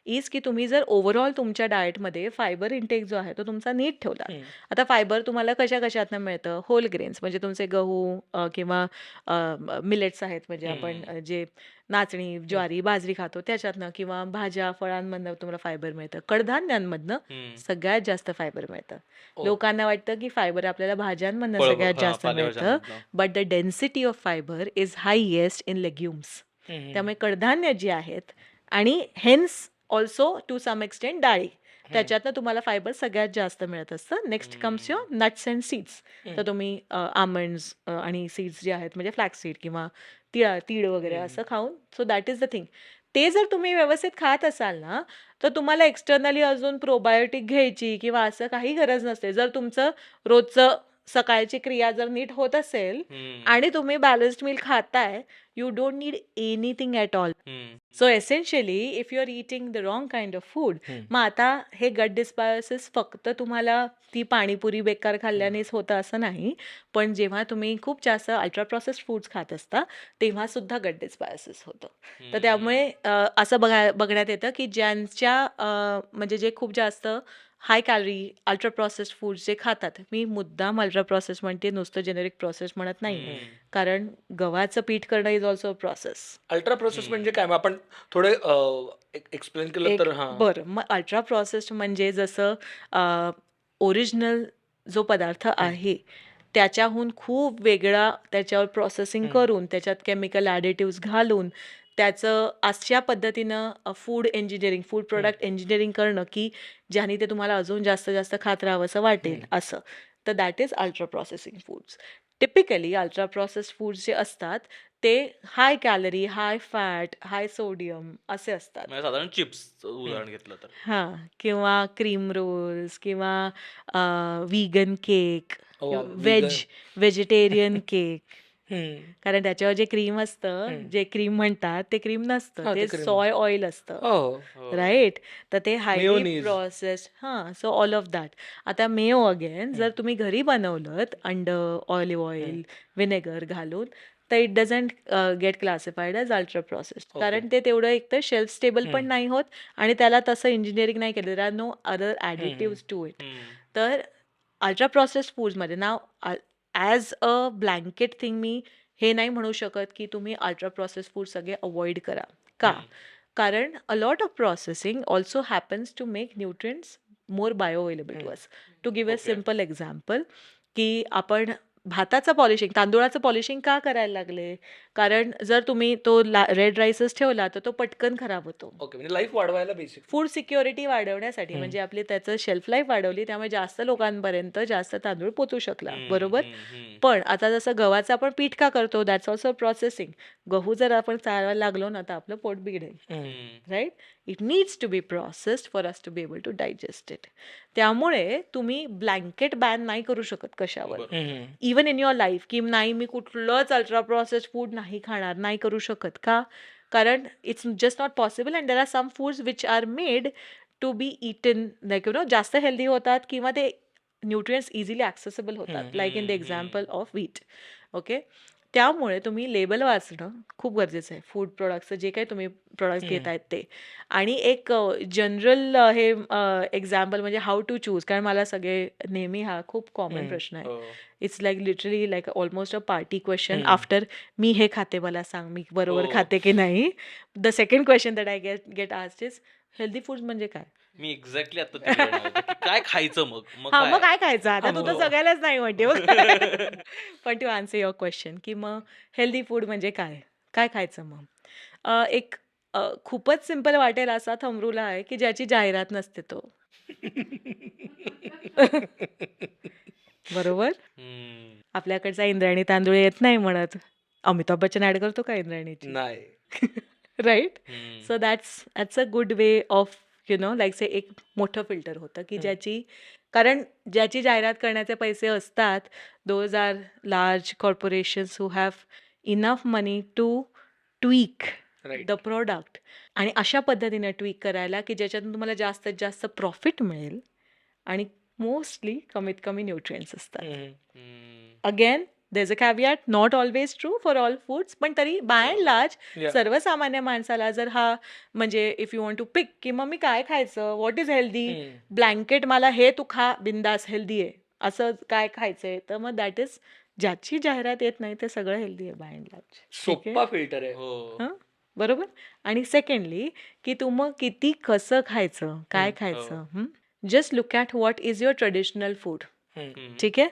is की तुम्ही जर ओव्हरऑल तुमच्या डाएटमध्ये फायबर इंटेक जो आहे तो तुमचा नीट ठेवला. आता फायबर तुम्हाला कशातनं मिळतं? होल ग्रेन्स म्हणजे तुमचे गहू किंवा मिलेट्स आहेत, म्हणजे आपण जे नाचणी, ज्वारी, बाजरी खातो त्याच्यातनं, किंवा भाज्या फळांमधनं तुम्हाला फायबर मिळतं. कडधान्यांमधनं सगळ्यात जास्त फायबर मिळतं. लोकांना वाटतं की फायबर आपल्याला भाज्यांमधनं सगळ्यात जास्त मिळतं, पालेभाज्यांमधनं. But the density of fibre is highest in legumes. त्यामुळे कडधान्य जी आहेत आणि hence also to some extent डाळी, त्याच्यातनं तुम्हाला फायबर सगळ्यात जास्त मिळत असतं. Next comes your nuts and seeds. तर तुम्ही आमंड्स आणि सीड्स जे आहेत म्हणजे फ्लॅक्स सीड किंवा तीळ वगैरे असं खाऊन, so that is the thing. ते जर तुम्ही व्यवस्थित खात असाल ना तर तुम्हाला एक्सटर्नली अजून प्रोबायोटिक घ्यायची किंवा असं काही गरज नसते. जर तुमचं रोजचं सकाळची क्रिया जर नीट होत असेल आणि तुम्ही बॅलन्स्ड मील खाताय, you don't need anything at all. So essentially if you are eating the wrong kind of food, मग आता हे गट डिस्बायोसिस फक्त तुम्हाला ती पाणीपुरी बेकार खाल्ल्यानेच होतं असं नाही, पण जेव्हा तुम्ही खूप जास्त अल्ट्रा प्रोसेस्ड फूड्स खात असता तेव्हा सुद्धा गट डिस्बायोसिस होतं. तर त्यामुळे असं बघण्यात येतं की ज्यांच्या म्हणजे जे खूप जास्त हाय कॅलरी अल्ट्रा प्रोसेस्ड फूड्स जे खातात, मी मुद्दाम अल्ट्रा प्रोसेस म्हणते, नुसतं जेनेरिक प्रोसेस म्हणत नाही, कारण गव्हाचं पीठ करणं is also a process. Ultra process म्हणजे काय? मग आपण थोडे एक्सप्लेन केलं तर. बरं, मग अल्ट्रा प्रोसेस्ड म्हणजे जसं ओरिजिनल जो पदार्थ आहे त्याच्याहून खूप वेगळा त्याच्यावर प्रोसेसिंग करून त्याच्यात केमिकल ॲडिटिव्स घालून त्याचं अशा पद्धतीनं food engineering, food product engineering करणं की ज्याने ते तुम्हाला अजून जास्त जास्त खात राहावंसं वाटेल असं. तर that is ultra processing foods. Typically ultra processed foods जे असतात ते high calorie, high fat, high sodium असे असतात. म्हणजे साधारण चिप्स उदाहरण घेतलं तर. हां, किंवा क्रीम रोल्स किंवा व्हीगन केक, व्हेजिटेरियन केक, कारण त्याच्यावर जे क्रीम असतं, जे क्रीम म्हणतात ते क्रीम नसतं, ते सोय ऑइल असतं, राईट? तर ते highly Mayonnaise. Processed. So all of that. आता मेयो अगेन जर तुम्ही घरी बनवलं अंडर, ऑलिव्ह ऑइल, व्हिनेगर घालून, तर it doesn't get classified as ultra processed, कारण ते तेवढं एकतर शेल्फ स्टेबल पण नाही होत आणि त्याला तसं इंजिनिअरिंग नाही केलं. There are no other additives to it. तर अल्ट्रा प्रोसेस्ड फूड्समध्ये नाव ॲज अ ब्लँकेट थिंग मी हे नाही म्हणू शकत की तुम्ही अल्ट्रा प्रोसेस्ड फूड सगळे अवॉइड करा. का? कारण a lot of processing also happens to make nutrients more bio available to us. To give a simple example, की आपण भाताचं पॉलिशिंग, तांदूळाचं पॉलिशिंग का करायला लागले? कारण जर तुम्ही तो रेड राईसच ठेवला तर तो पटकन खराब होतो. ओके, म्हणजे लाईफ वाढवायला बेसिक. फूड सिक्युरिटी वाढवण्यासाठी म्हणजे आपली त्याचं शेल्फ लाईफ वाढवली, त्यामुळे जास्त लोकांपर्यंत जास्त तांदूळ पोचू शकला, बरोबर? पण आता जसं गव्हाचं आपण पीठ का करतो, दॅट्स ऑल्सो प्रोसेसिंग. गहू जर आपण चालवायला लागलो ना तर आपलं पोट बिघडेल, right? It needs to be processed for us to be able to digest it. त्यामुळे तुम्ही ब्लँकेट बॅन नाही करू शकत कशावर, इवन इन युअर लाईफ, की नाही मी कुठलंच अल्ट्रा प्रोसेस्ड फूड नाही खाणार, नाही करू शकत. का? कारण it's just not possible and there are some foods which are made to be eaten, like जास्त हेल्दी होतात किंवा ते न्यूट्रिएंट्स इझिली ॲक्सेसिबल होतात, like in the example of wheat. Okay, त्यामुळे तुम्ही लेबल वाचणं खूप गरजेचं आहे फूड प्रोडक्ट्सचं, जे काही तुम्ही प्रोडक्ट्स घेत आहेत ते. आणि एक जनरल हे एक्झाम्पल म्हणजे हाऊ टू चूज, कारण मला सगळे नेहमी हा खूप कॉमन प्रश्न आहे. It's like literally like almost a party question after me हे खाते मला सांग मी बरोबर खाते की नाही. The second question that I get asked is healthy foods म्हणजे काय? मी एक्झॅक्टली आता ते बोलणार होतो की काय खायचं मग मग हा, मग काय काय खायचं? आता तू तर हो. सगळ्यालाच नाही म्हणते बघ. पण टू आन्सर युअर क्वेश्चन की मग हेल्दी फूड म्हणजे काय? काय खायचं मग? एक खूपच सिंपल वाटेल असा थंब रूल आहे की ज्याची जाहिरात नसते तो. बरोबर? हम्म. आपल्याकडचा इंद्रायणी तांदूळ येत नाही म्हणत. अमिताभ बच्चन ऍड करतो का इंद्रायणीची? नाही. Right? Hmm. So that's a good way of like say एक मोठं फिल्टर होतं की कारण ज्याची जाहिरात करण्याचे पैसे असतात, those are large corporations who have enough money to tweak right. The product, आणि अशा पद्धतीने ट्वीक करायला की ज्याच्यातून तुम्हाला जास्तीत जास्त प्रॉफिट मिळेल आणि मोस्टली कमीत कमी न्यूट्रिएंट्स असतात. हम्म. Again there's a caveat, not always true for all foods, पण तरी बाय अँड लार्ज Yeah. सर्वसामान्य माणसाला जर हा म्हणजे इफ यू वॉन्ट टू पिक की मग मी काय खायचं, व्हॉट इज हेल्दी, ब्लँकेट मला हे तू खा बिंदास हेल्दी आहे असं काय खायचंय, तर मग दॅट इज ज्याची जाहिरात येत नाही ते सगळं हेल्दी आहे बाय अँड लार्ज. सोप्पा फिल्टर आहे. हो. हं, बरोबर. आणि सेकंडली की तू मग किती कसं खायचं, काय खायचं, just look at what is your traditional food. ठीक आहे,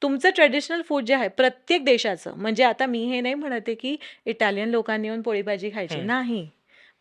तुमचं ट्रेडिशनल फूड जे आहे प्रत्येक देशाचं, म्हणजे आता मी हे नाही म्हणते की इटालियन लोकांनी येऊन पोळी भाजी खायची नाही,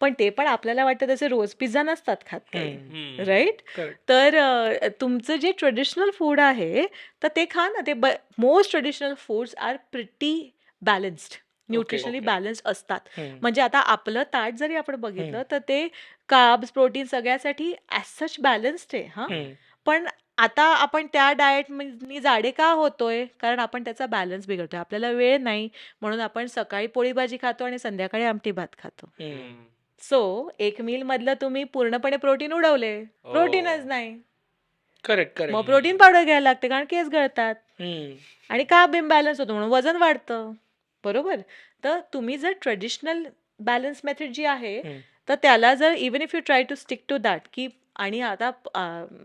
पण ते पण आपल्याला वाटतं तसे रोज पिझ्झा नसतात खात काही, राईट? Correct. तर तुमचं जे ट्रेडिशनल फूड आहे तर ते खा ना. ते most traditional foods are pretty balanced, nutritionally Okay. Balanced असतात. म्हणजे आता आपलं ताट जरी आपण बघितलं तर ते कार्ब्स प्रोटीन सगळ्यासाठी ॲज सच बॅलन्स्ड आहे. हां, पण आता आपण त्या डाएटनी जाडे का होतोय? कारण आपण त्याचा बॅलन्स बिघडतोय. आपल्याला वेळ नाही म्हणून आपण सकाळी पोळी भाजी खातो आणि संध्याकाळी आमटी भात खातो. सो एक मील मधलं तुम्ही पूर्णपणे प्रोटीन उडवले, प्रोटीनच नाही. करेक्ट मग करेक्ट. प्रोटीन पावडर घ्यायला लागते कारण केस गळतात आणि का इम्बॅलन्स होतो म्हणून वजन वाढतं, बरोबर? तर तुम्ही जर ट्रेडिशनल बॅलन्स मेथड जी आहे तर त्याला जर even if you try to stick to that की, आणि आता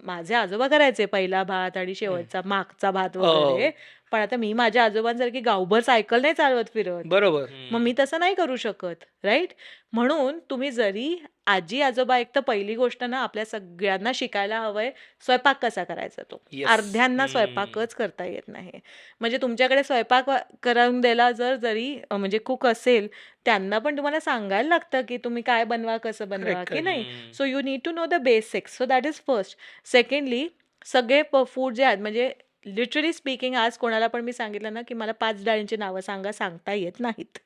माझे आजोबा करायचे पहिला भात आणि शेवटचा मागचा भात वगैरे, पण आता मी माझ्या आजोबांसारखी गावभर सायकल नाही चालवत फिरत, बरोबर. मग मी तसं नाही करू शकत, राईट? म्हणून तुम्ही जरी आजी आजोबा, एक तर पहिली गोष्ट ना आपल्या सगळ्यांना शिकायला हवंय स्वयंपाक कसा करायचा तो. Yes. अर्ध्यांना स्वयंपाकच करता येत नाही. म्हणजे तुमच्याकडे स्वयंपाक करून द्यायला जरी म्हणजे कुक असेल, त्यांना पण तुम्हाला सांगायला लागतं की तुम्ही काय बनवा, कसं बनवा, Correct, की नाही. So you need to know the basics. So that is first. Secondly, सगळे फूड जे आहेत म्हणजे लिटरली स्पीकिंग, आज कोणाला पण मी सांगितलं ना की मला 5 डाळींची नावं सांगता येत नाहीत.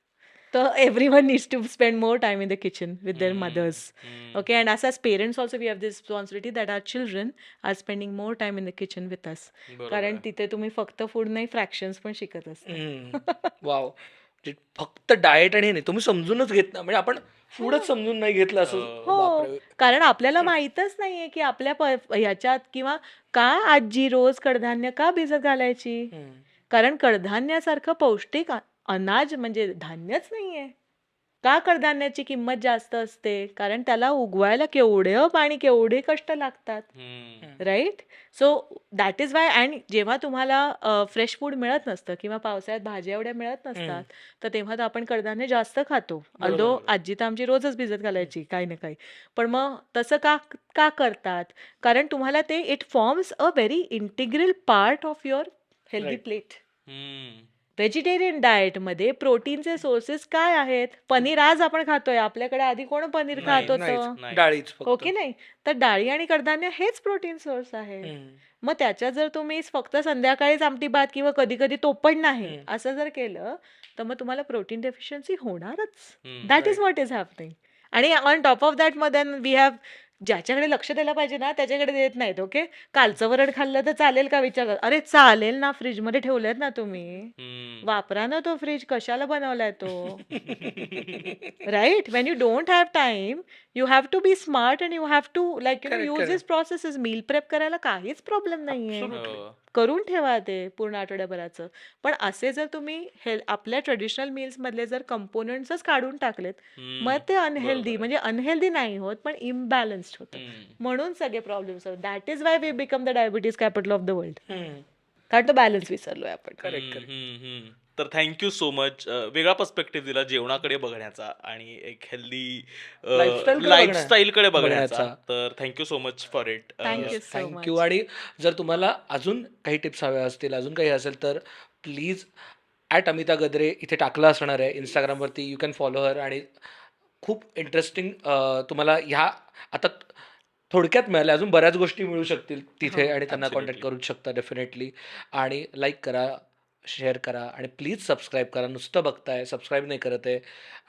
तर everyone needs to spend more time in the kitchen with their mothers. Okay, and as parents also we have this responsibility that our children are spending more time in the kitchen with us. कारण तिथे तुम्ही फक्त food नाही, fractions पण शिकत असता. Wow. फक्त diet आणि हे नाही, तुम्ही समजूनच घेत नाही, म्हणजे आपण फूडच समजून नाही घेतलं असं. हो, बापरे. कारण आपल्याला माहीतच नाहीये की आपल्या ह्याच्यात किंवा का आजी रोज कडधान्य का भिजत घालायची. कारण कडधान्यासारखं पौष्टिक अनाज म्हणजे धान्यच नाहीये. का कडधान्याची किंमत जास्त असते? कारण त्याला उगवायला केवढे पाणी, केवढे कष्ट लागतात, right? So that is why. And जेव्हा तुम्हाला फ्रेश फूड मिळत नसतं किंवा पावसाळ्यात भाज्या एवढ्या मिळत नसतात, तर तेव्हा तर आपण कडधान्य जास्त खातो. अल्दो आजी तर आमची रोजच भिजत घालायची काही ना काही. पण मग तसं का करतात? कारण तुम्हाला ते it forms a very integral part of your healthy Right. Plate. हम्म. व्हेजिटेरियन डाएटमध्ये प्रोटीनचे सोर्सेस काय आहेत? पनीर आज आपण खातोय. आपल्याकडे आधी कोण पनीर खात नाही नाहीच होतं? नाही डाळीच हो फक्त की नाही? तर डाळी आणि कडधान्य हेच प्रोटीन सोर्स आहेत. हम्म, मग त्याच्यात जर तुम्ही फक्त संध्याकाळीच आमटी भात किंवा कधी-कधी तो पण नाही, हम्म. असं जर केलं, तर मग तुम्हाला प्रोटीन डेफिशियन्सी होणारच. Hmm. That is right what is happening. आणि ऑन टॉप ऑफ दॅट मग देन वी हॅव ज्याच्याकडे लक्ष द्यायला पाहिजे ना, त्याच्याकडे देत नाहीत. ओके. कालचं वरण खाल्लं तर चालेल का विचारतात. अरे चालेल ना, फ्रिजमध्ये ठेवलेत ना तुम्ही. हम्म. वापरा ना तो फ्रिज. कशाला बनवलाय तो? Right? When you don't have time, you have to be smart and you have to correct use these correct processes. Meal prep करायला काहीच प्रॉब्लेम नाहीये. ॲब्सोल्युटली हो. करून ठेवा ते पूर्ण आठवड्याभराचं. पण असे जर तुम्ही आपल्या ट्रेडिशनल मील्स मधले जर कंपोनेंट्सच काढून टाकलेत, मग ते बरोबर आहे. म्हणजे अनहेल्दी नाही होत, पण इम्बॅलन्स्ड होतं. म्हणून सगळे प्रॉब्लेम्स होतात. That is why we become the diabetes capital of the world. कारण तो बॅलन्स विसरलोय आपण. करेक्ट करेक्ट तर थँक्यू सो मच. वेगळा पर्स्पेक्टिव्ह दिला जेवणाकडे बघण्याचा आणि एक हेल्दी लाईफस्टाईलकडे लाईफस्टाईलकडे बघण्याचा. बघण्याचा तर thank you so much for it. Thank you yes so thank you. Much. आणि जर तुम्हाला अजून काही टिप्स हव्या असतील अजून काही असेल तर प्लीज @अमिता गद्रे इथे टाकलं असणार आहे इंस्टाग्रामवरती. You can follow her. आणि खूप इंटरेस्टिंग तुम्हाला ह्या आता थोडक्यात मिळाल्या अजून बऱ्याच गोष्टी मिळू शकतील तिथे हो. आणि त्यांना कॉन्टॅक्ट ॲब्सोल्युटली. करू शकता डेफिनेटली. आणि लाईक करा शेअर करा आणि प्लीज सबस्क्राईब करा. नुसतं बघताय सबस्क्राईब नाही करत आहे.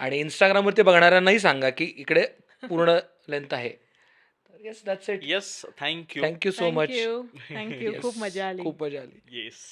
आणि इंस्टाग्रामवरती बघणाऱ्यांनाही सांगा की इकडे पूर्ण लेंथ आहे. तर yes that's it. Yes thank you. Thank you so much. Thank you. Thank you. खूप येस मजा आली. खूप मजा आली. येस.